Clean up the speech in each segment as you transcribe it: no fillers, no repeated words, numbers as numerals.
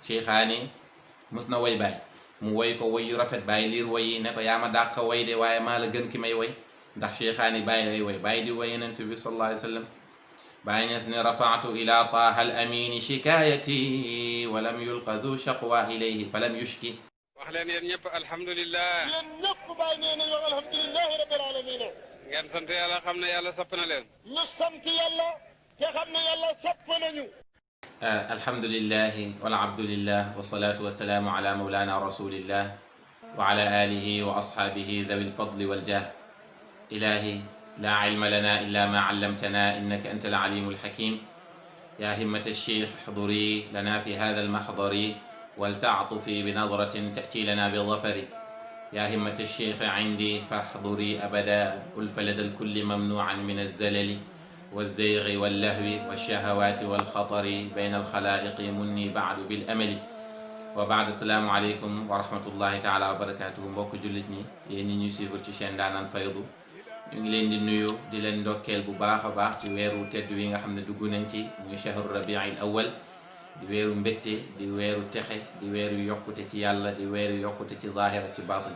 Cheikhaani mus na woy baay mu woy ko woy yu rafet baay liir woy yi ne ko yaa ma dàq woy de waaye maa la gën ki may woy ndax Cheikhaani baay lay woy baay di woy Yonent bi sallallahu alayhi wa sallam baay ñes ne rafaatu ila taaha al amini shikaayati wa lam yulqa du shaqwa ilayhi fa lam yushki. wax leen yéen ñëpp alhamdulilah. yéen ñëpp baay nee nañ wax alhamdulilahi rabbil alamin. ngeen sant yàlla xam ne yàlla sopp na leen. ñu sant yàlla te xam ne yàlla sopp nañu. alhamdulilah wal abdulillah wasalaatu wasalaamu ala mawlana rasulillah wa ala alihi wa ashaabihi dawi lfadli waljah. ilahi la ilma lana illa ma allamtana innaka anta alalimu alhakim. ya himmata alcheikh احضري lana fi hada almahdari waltacطفي بنظرة تأتي لنا بالظفر. يا همة الشيخ عندي فاحضري أبدا ألف لدى الكل ممنوعا من الزلل والزيغ واللهو والشهوات والخطر بين الخلائق مني بعد بالأمل. وبعد السلام عليكم ورحمة الله تعالى وبركاته. mbokk jullit ñi yéen ñi ñuy suivre ci chaîne Ndaanaan Faydu ñu ngi leen di nuyu di leen ndokkeel bu baax a baax ci weeru tedd wi nga xam ne dugg nañ ci muy shahru rabiil awwal di weeru mbégte di weeru texe di weeru yokkute ci yàlla di weeru yokkute ci zahira ci baatin.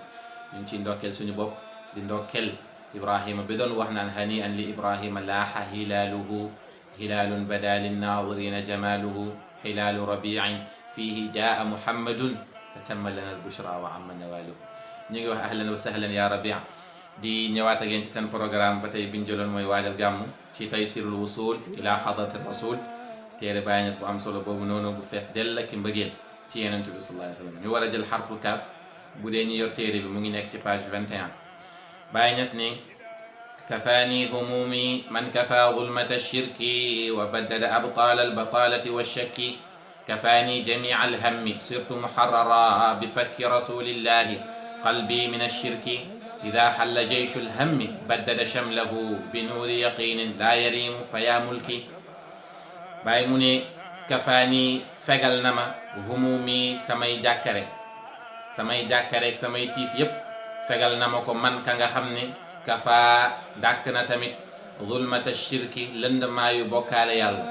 ñu ngi ciy ndokkeel suñu bopp di ndokkeel Ibrahima bi doon wax naan hani an li Ibrahima laaxa hilaaluhu hilaalun bada linnaazirina jamaaluhu hilaalu rabiin fiihi jaa muhammadun fa tamma lana albushra wa amma nawaaluhu. ñu ngi wax ahlan wa sahlan ya rabia di ñëwaat ak yéen ci seen programme ba tey biñ jëloon mooy waajal gàmmu ci taysirul wusul ila xadrati rasul téere Baay Ñas bu am solo boobu noonu bu fees dell ki mbëggeel ci Yonent bi sallallahu alayhi wa sallam. ñu war a jël xarful kaaf bu dee ñu yor téere bi mu ngi nekk ci page 21. Baay Ñas ni kafaani humumi man kafa zulmata shirki wa baddada abtaal albatalati washakki kafaani jamia alhammi sirtu muharrara bi fakki rasulillahi qalbi min ashirki ida xalla jeyshu alhammi baddada shamlahu bi nuuri yaqinin la yarimu fa ya mulki. Baay mu ne kafaani fegal na ma humumi samay jàkkare ak samay tiis yépp fegal na ma ko man ka nga xam ne kafa dàkk na tamit zulmata shirki lëndmaayu bokkaale yàlla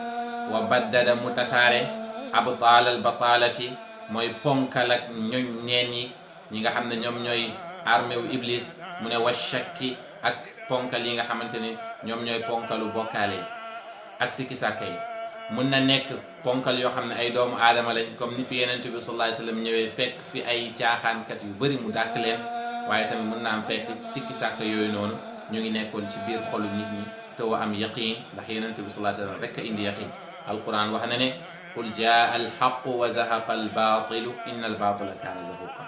wa baddada mu tasaare abtaalal bataalati mooy ponkal ak ñoñ neen yi ñi nga xam ne ñoom ñooy armée wu iblis mu ne wa shakki ak ponkal yi nga xamante ne ñoom ñooy ponkalu bokkaale ak sikki sàkka yi. mun na nekk ponkal yoo xam ne ay doomu aadama lañ comme ni fi Yonent bi sallallahu alayhi wa sallam ñëwee fekk fi ay caaxaankat yu bëri mu dàkk leen waaye tamit mun na am fekk sikki sàkk yooyu noonu ñu ngi nekkoon ci biir xolu nit ñi te wa am yaqin ndax Yonent bi sallallahu alayhi wa sallam rek a indi yaqin. alquran wax na ne qul jaa alxaqu wa zahaqa albaatilu inna albaatila kaana zahuqa.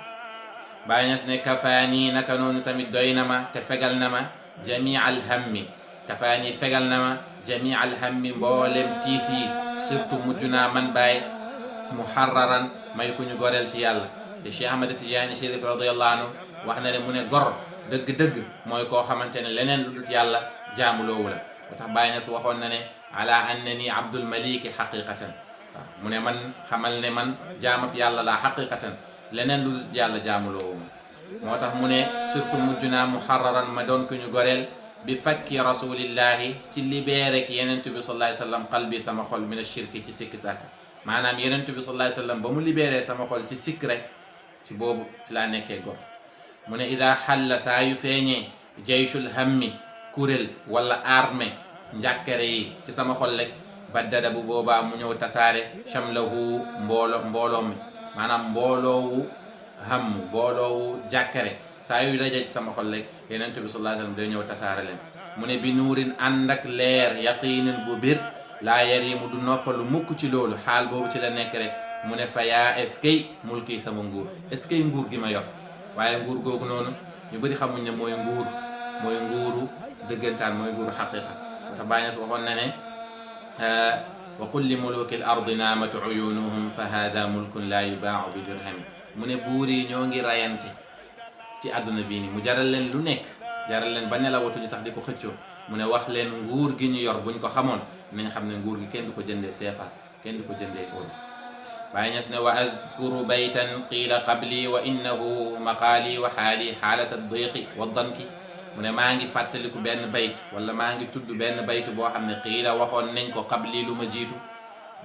Baay Ñas ne kafaani naka noonu tamit doy na ma te fegal na ma jamia alhammi kafaani fegal na ma jamia alhammi mboolem tiis yi surtout mujj naa man baay muharraran may ku ñu goreel ci yàlla. te Cheikh Ahmad Tijaani Chérif radiyallahu anhu wax na ne mu ne gor dëgg-dëgg mooy koo xamante ne leneen lu dul yàlla jaamuloowu la. ba tax Baay Ñas waxoon na ne ala annani abdul maliki xaqiqatan waaw mu ne man xamal ne man jaamab yàlla laa xaqiqatan leneen lu dul yàlla jaamuloowu ma. moo tax mu ne surtout mujj naa muharraran ma doon ku ñu goreel bi fakki rasulillahi ci libéré ak Yonent bi sallallahu alayhi wa sallam qalbi sama xol min ashirki ci sikki sàkk maanaam Yonent bi sallallahu alayhi wa sallam ba mu libéré sama xol ci sikk rek ci boobu ci laa nekkee gor. mu ne ida xalla saa yu feeñee jayshul hammi kuréel wala armée njàkkare yi ci sama xol rek baddada bu boobaa mu ñëw tasaare shamlahu mbooloo mi maanaam mbooloowu ham mbooloowu jàkkare saa yu daje ci sama xol rek Yonent bi sallallahu alayhi wa sallam day ñëw tasaare leen. mu ne bi nuurin ànd ak leer yaqinin bu bir laa yarimu du noppalu mukk ci loolu xaal boobu ci la nekk rek. mu ne fa yaa eskay mulki sama nguur eskay nguur gi ma yor waaye nguur googu noonu ñu bëri xamuñ ne mooy nguuru dëggantaan mooy nguuru xaqiqa. moo tax Baay Ñas waxoon na ne wa qul li muluki l ardi naamatu uyunuhum fa hada mulkun laa yubaau bi dirhami. mu ne buur yi ñoo ngi rayante ci àdduna bii ni mu jaral leen lu nekk jaral leen ba nelawatuñu sax di ko xëccoo. mu ne wax leen nguur gi ñu yor buñ ko xamoon nañ xam ne nguur gi kenn du ko jëndee CFA kenn du ko jëndee euro. Baay Ñas ne wa adkuru baytan qiila qabli wa innahu maqaali wa xaali xaalata diqi wa danki. mu ne maa ngi fàttaliku benn bayt wala maa ngi tudd benn bayt boo xam ne qiila waxoon nañ ko qabli lu ma jiitu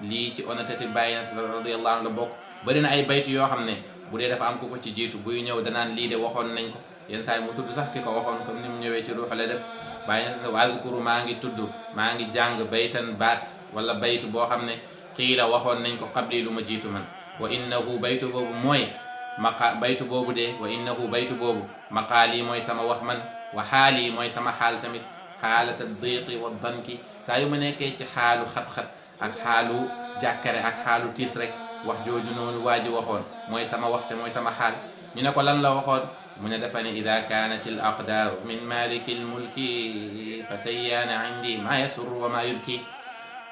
lii ci honnêteté Baye Niass radiyallahu anhu la bokk. bëri na ay baytu yoo xam ne bu dee dafa am ku ko ci jiitu buy ñëw danaan lii de waxoon nañ ko yenn saa yi mu tudd sax ki ko waxoon comme ni mu ñëwee ci Ruuhul Adab Baye Niass ne wazkuru maa ngi tudd maa ngi jàng baytan baat wala baytu boo xam ne qiila waxoon nañ ko qabli lu ma jiitu man wa innahu baytu boobu mooy baytu boobu de wa innahu baytu boobu maqaali mooy sama wax man wa xaali mooy sama xaal tamit xaalata diiqi wa danki saa yu ma nekkee ci xaalu xat-xat ak xaalu jàkkare ak xaalu tiis rek wax jooju noonu waa ji waxoon mooy sama waxte mooy sama xaal ñu ne ko lan la waxoon mu ne dafa ne ida kaanat al aqdaaru min maliki al mulki fa sayyaana indi maa yasurru wa maa yubki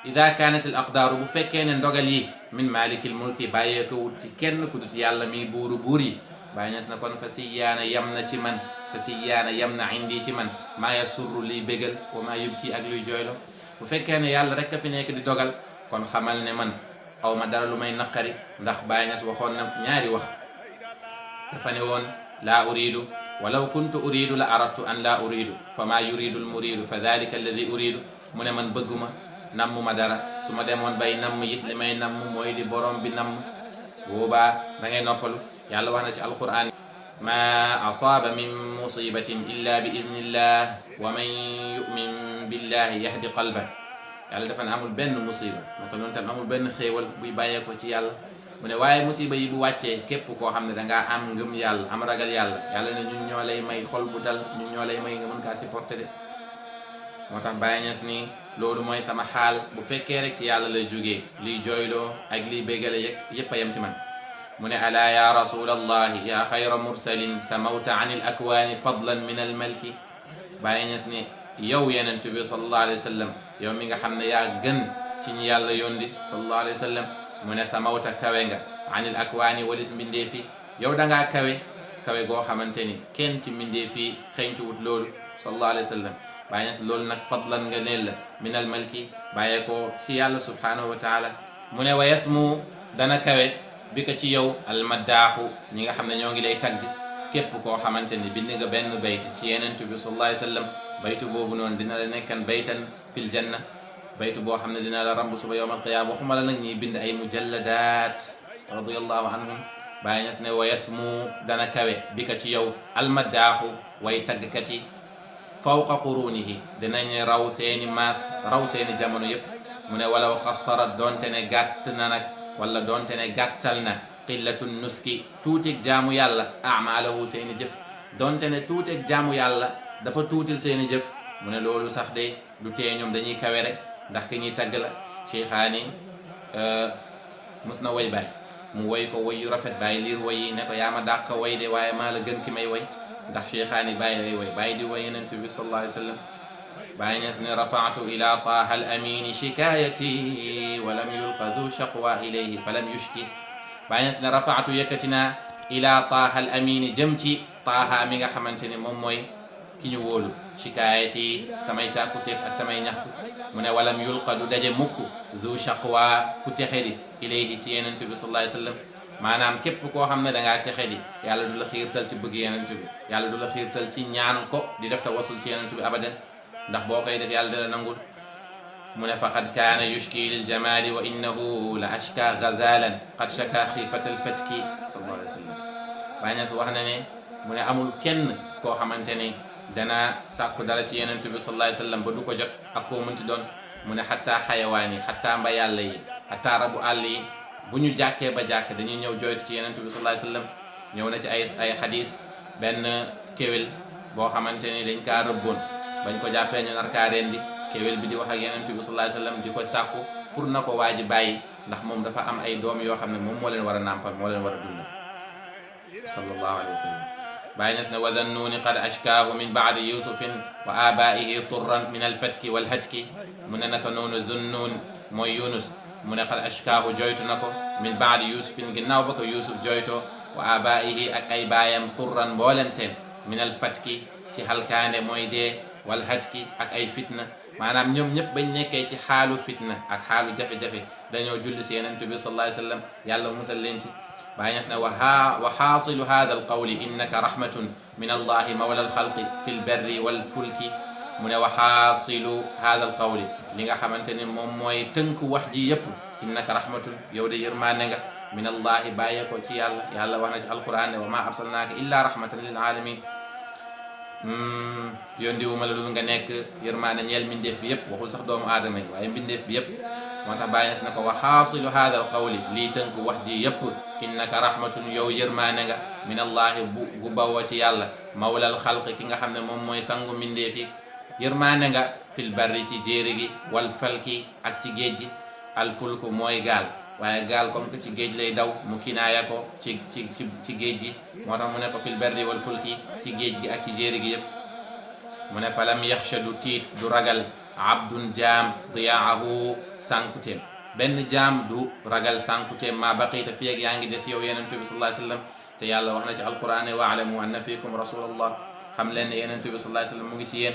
ida kaanat al aqdaaru bu fekkee ne ndogal yi min maliki al mulki bàyyee ko wut ci kenn ku dut yàlla mi buuru buur yi Baye Niass na kon fa sayyaana yam na ci man fa sayyaana yam na indi ci man maa yasurru liy bégal wa maa yubki ak luy jooylo bu fekkee ne yàlla rek a fi nekk di dogal kon xamal ne man aw ma dara lu may naqari ndax Baye Niass waxoon na ñaari wax dafa ne woon laa uridu walaw kuntu uridu la aradtu an laa uridu fa maa yuridu al muridu fa dalika alladi uridu mu ne man bëgguma namm ma dara su ma demoon bay namm it li may namm mooy li borom bi namm boobaa da ngay noppalu yàlla wax na ci alquran ma asaaba min musibatin illa bi idnillah wa man yumin billahi yahdi qalbah yàlla dafa ne amul benn musiba naka noonu tam amul benn xéewal buy bàyyeeko ci yàlla mu ne waaye musiba yi bu wàccee képp koo xam ne dangaa am ngëm yàlla am ragal yàlla yàlla ne ñun ñoo lay may xol bu dal ñun ñoo lay may nga mën kaa supporter de moo tax Baye Niass ni loolu mooy sama xaal bu fekkee rek ci yàlla lay jógee liy jooyloo ak liy béggale yépp a yem ci man mu ne alaa ya rasulallahi ya xayra mursalin samawta an il akwaani fadlan min al malki Baye Niass ni yow yenent bi sallallahu alayhi wa sallam yow mi nga xam ne yaa gën ci ñi yàlla yóndi sallallahu alayhi wa sallam mu ne samawta kawe nga anil akwaani walis mbindee fi yow dangaa kawe goo xamante ni kenn ci mbindee fi xëñtu wut loolu sallallahu alayhi wa sallam Baye Niass loolu nag fadlan nga neel la min al malki bàyyee ko ci yàlla subhanahu wa taala mu ne wa yasmu dana kawe bi ko ci yow almaddaaxu ñi nga xam ne ñoo ngi lay tagg képp koo xamante ni bind nga benn bayt ci yenent bi sallallahu alayhi wa sallam baytu boobu noonu dina la nekkan baytan fil janna baytu boo xam ne dina la ramb suba yawm alqiyama waxuma la nag ñiy bind ay mujalladaat radiyallahu anhum Baye Niass ne wa yasmu dana kawe bi ka ci yow almaddaaxu way taggkat yi fawqa qurunihi dinañ raw seeni maas raw seeni jamono yëpp mu ne walaw qassarat doonte ne gàtt na nag wala doonte ne gàttal na qillatu nuski tuutig jaamu yàlla amaalahu seeni jëf doonte ne tuutig jaamu yàlla dafa tuutil seeni jëf mu ne loolu sax de du tee ñoom dañuy kawe rek ndax ki ñuy tagg la Cheikhaani mus na woy Baye mu woy ko woy yu rafet Baye liir woy yi ne ko yaa ma dàq woy de waaye maa la gën ki may woy ndax Cheikhaani Baye lay woy Baye di woy Yonent bi sallallahu alayhi wa sallam Baye Niass ne rafaatu ila taaha al amini shikayati wa lam yulqa du shaqwa ilayhi fa lam yushki Baye Niass ne rafaatu yëkkati naa ila taaha al amini jëm ci taaha mi nga xamante ne moom mooy ki ñu wóolu shikaayati samay càkkutéef ak samay ñaxtu mu ne walam yulqa du daje mukk zu shaqwa ku texedi ilayhi ci yenent bi sallallahu alayhi wa sallam maanaam képp koo xam ne dangaa texedi yàlla du la xiirtal ci bëgg yenent bi yàlla du la xiirtal ci ñaan ko di def tawasul ci yenent bi abadan ndax boo koy def yàlla dala nangul mu ne faqad kaana yushki lil jamali wa innahu la ashka ghazalan qad shaka xiifata alfatki sallallahu alayhi wa sallam Baye Niass wax na ne mu ne amul kenn koo xamante ne dana sàkku dara ci yenent bi sallallahu alayhi wa sallam ba du ko jot ak koo mënti doon mu ne xattaa xayawaan yi xattaa mba yàlla yi xattaa rabu àll yi bu ñu jàkkee ba jàkk dañuy ñëw joytu ci yenent bi sallallahu alayhi wa sallam ñëw na ci ay xadis benn kéwél boo xamante ni dañ kaa rëbboon bañ ko jàppee ñu nar kaa rendi kéwél bi di wax ak yenent bi sallallahu alayhi wa sallam di ko sàkku pour na ko waaji bàyyi ndax moom dafa am ay doom yoo xam ne moom moo leen war a nàmpal moo leen war a dundal sallallahu alayhi wa sallam Baye Niass ne wa dhannuuni qad ashkaahu min ba'di yusufin wa abaa'ihi turran min alfatki walhatki mu ne naka noonu Zunnuun mooy Yunus mu ne qad ashkaahu joytu na ko min ba'di yusufin ginnaaw ba ko Yusuf joytoo wa abaa'ihi ak ay baayam turran mboolem seen min alfatki ci halkaande mooy dee walhatki ak ay fitna maanaam ñoom ñëpp bañ nekkee ci xaalu fitna ak xaalu jafe-jafe dañoo julli si Yonent bi sallallahu alayhi wa sallam yàlla musal leen ci Baye Niass ne wa xaasilu hada alqawli innaka rahmatun min allahi mawla alxalqi fi lberri walfulki mu ne wa xaasilu hada al qawli li nga xamante ne moom mooy tënk wax ji yëpp innaka rahmatun yow de yërmaane nga min allahi bàyyee ko ci yàlla yàlla wax na ci alquran ne wa ma arsalnaaka illa rahmatan lil alamin yónni wu ma la dul nga nekk yërmaane ñeel mbindeef bi yëpp waxul sax doomu aadama yi waaye mbindeef bi yëpp moo tax bàyyi nas na ko wa xaasilu hada al qawli lii tënk wax ji yëpp innaka rahmatun yow yërmaane nga min allahi bu bawoo ci yàlla mawlal xalqi ki nga xam ne moom mooy sangu mbindeef yi yërmaane nga fil barri ci jéeri gi wal falki ak ci géej gi al fulku mooy gaal waaye gaal comme que ci géej lay daw mu kinaaya ko ci géej gi moo tax mu ne ko fil barri wal fulki ci géej gi ak ci jéeri gi yëpp mu ne falam yaxsha du tiit du ragal abdun jaam diyaahu sànkuteem benn jaam du ragal sànkuteem maa baqiita fi ak yaa ngi des yow yenentu bi sallallahu alayhi wasallam te yàlla wax na ci alquran ne waalamu anna fiikum rasulallah xam leen ne yenentu bi sallallahu alayhi wasallam mu ngi ci yéen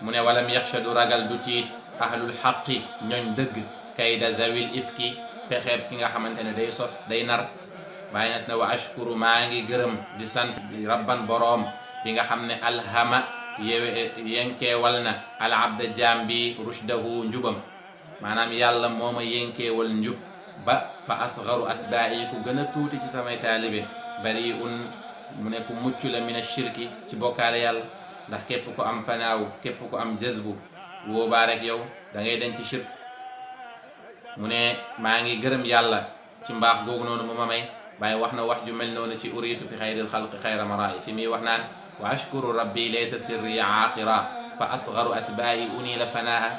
mu ne walam yaxsha du ragal du tiit ahlul xaqi ñooñ dëgg kayda zawil ifki pexeeb ki nga xamante ne day sos day nar bàyyi nas na wa ashkuru maa ngi gërëm di sant rabban boroom bi nga xam ne alhama yenkeewal na al abda jaam bi rushdahu njubam maanaam yàlla moo ma yenkeewal njub ba fa asgaru atbaa'i ku gën a tuuti ci samay taalibe bari mu ne ku mucc la min ashirki ci bokkaale yàlla ndax képp ku am fanaaw képp ku am jazbu woobaa rek yow da ngay den ci shirk mu ne maa ngi gërëm yàlla ci mbaax googu noonu mu ma may bàyyi wax na wax ju mel noonu ci uriitu fi xayril xalqi xayra maraayi fi muy wax naan wa ashkuru rabbi laysa sirri aaqira fa asgaru atbaa'i unila fanaa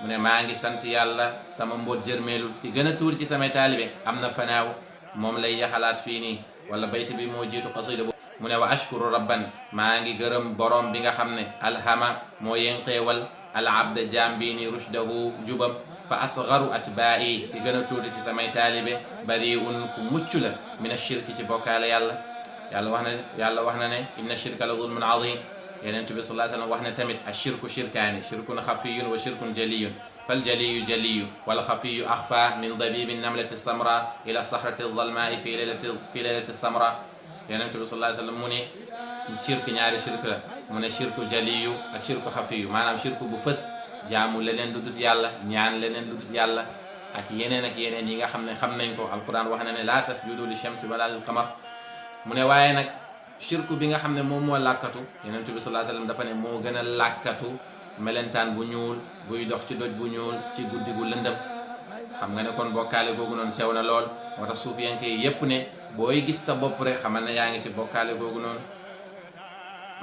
mu ne maa ngi sant yàlla sama mboot jërmeelul ki gën a tuur ci samay taalibe am na fanaaw moom lay yaxalaat fii nii wala bayti bi moo jiitu qasida bo mu ne wa ashkuru rabban maa ngi gërëm borom bi nga xam ne alhama moo yenqeewal al abda jaam bii ni rushdahu jubam fa asgaru atbaa'i ki gën a tuuti ci samay taalibe bari ku mucc la min ashirki ci bokkaale yàlla wax na ne inna shirka la zulmun azim yenent bi sallallahu alayhi wasallam wax na tamit ashirku shirkaani shirkun xafiyun wa shirkun jaliyun fal jaliyu jaliyu wal xafiyu axfa min dabibi namlati samra ila sahrati dalmaai fi laylati samra yenent bi sallallahu alayhi wasallam mu ne shirk ñaari shirk la mu ne shirku jaliyu ak shirku xafiyu maanaam shirku bu fës jaamu leneen lu dut yàlla ñaan leneen lu dut yàlla ak yeneen yi nga xam ne xam nañ ko alquran wax na ne laa tasjudu li shamsi wala lil qamar mu ne waaye nag shirku bi nga xam ne moom moo làkkatu yonent bi sallallahu alayhi wasallam dafa ne moo gën a làkkatu melentaan bu ñuul buy dox ci doj bu ñuul ci guddi gu lëndëm xam nga ne kon bokkaale googu noonu sew na lool moo tax suufiyanke yi yépp ne booy gis sa bopp rek xamal ne yaa ngi ci bokkaale googu noonu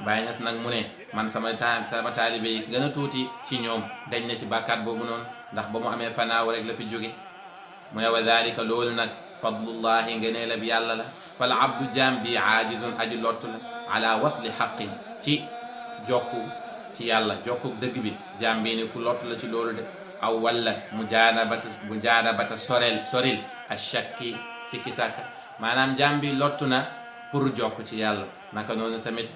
Baay Ñas nag mu ne man sama taalibe yi gën a tuuti ci ñoom dañ na ci bàkkaat boobu noonu ndax ba mu amee fanaaw rek la fi jóge mu ne wa dalika loolu nag fadlullahi ngeneelab yàlla la fal abdu jaam bi aajizun aji lottu la ala wasli xaqin ci jokku ci yàlla jokku dëgg bi jaam bi ni ku lottu la ci loolu de aw walla mujaanabata soril ashakki sikki sàkka maanaam jaam bi lottu na pour jokku ci yàlla naka noonu tamit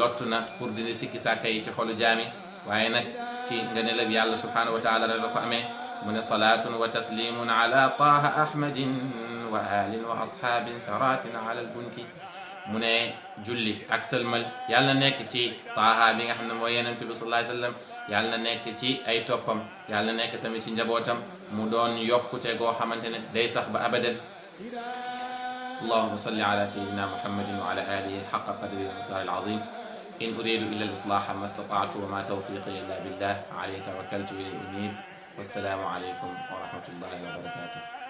lottu na pour dindi sikki sàkka yi ci xolu jaami waaye nag ci ngeneelab yàlla subhanahu wa taala la ko amee mu ne salaatun wa taslimun ala taaha ahmadin wa alin wa ashaabin saratin ala albunki mu ne julli ak sëlmal yàlla na nekk ci taaha bi nga xam ne mooy yenent bi sallallahu alayhi wasallam yàlla na nekk ci ay toppam yàlla na nekk tamit ci njabootam mu doon yokkute goo xamante ne day sax ba abadan allahumma salli ala sayyidina muhammadin wa ala alihi haqqa qadrihi wa miqdaarihi al-azim in uridu illa al-islaha ma istata'tu wa ma tawfiqi illa billah alayhi tawakkaltu wa ilayhi unib wassalaamu alaykum wa rahmatullahi wa barakatuh